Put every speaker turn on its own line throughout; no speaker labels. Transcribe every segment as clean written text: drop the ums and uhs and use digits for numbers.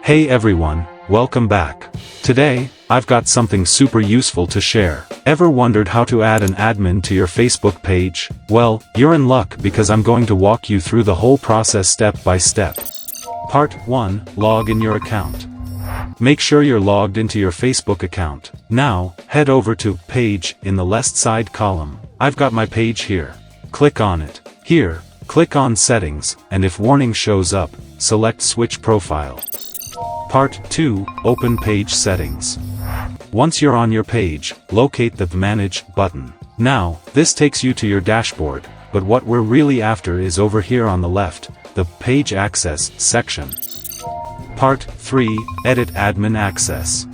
Hey everyone, welcome back. Today, I've got something super useful to share. Ever wondered how to add an admin to your Facebook page? Well, you're in luck because I'm going to walk you through the whole process step by step. Part 1. Log in your account. Make sure you're logged into your Facebook account. Now, head over to Page in the left side column. I've got my page here. Click on it. Here, click on Settings, and if warning shows up, select Switch Profile. Part 2. Open Page Settings. Once you're on your page, locate the Manage button. Now, this takes you to your dashboard, but what we're really after is over here on the left, the Page Access section. Part 3. Edit Admin Access.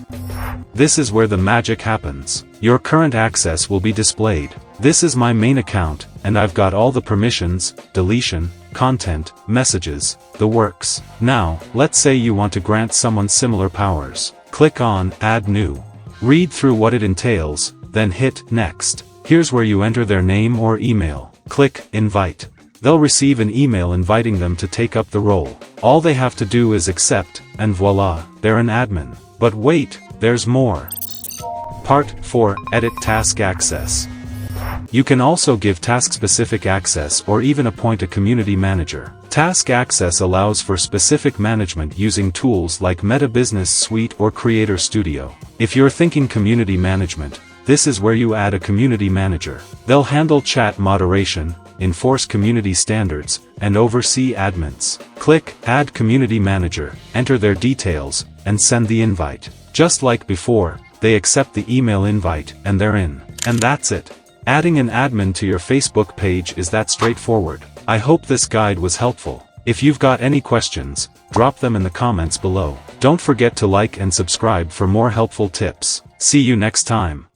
This is where the magic happens. Your current access will be displayed. This is my main account, and I've got all the permissions, deletion, content, messages, the works. Now, let's say you want to grant someone similar powers. Click on Add New. Read through what it entails, then hit Next. Here's where you enter their name or email. Click Invite. They'll receive an email inviting them to take up the role. All they have to do is accept, and voila, they're an admin. But wait, there's more. Part 4. Edit Task Access. You can also give task-specific access or even appoint a community manager. Task access allows for specific management using tools like Meta Business Suite or Creator Studio. If you're thinking community management, this is where you add a community manager. They'll handle chat moderation, enforce community standards, and oversee admins. Click Add Community Manager, enter their details, and send the invite. Just like before, they accept the email invite, and they're in. And that's it. Adding an admin to your Facebook page is that straightforward. I hope this guide was helpful. If you've got any questions, drop them in the comments below. Don't forget to like and subscribe for more helpful tips. See you next time.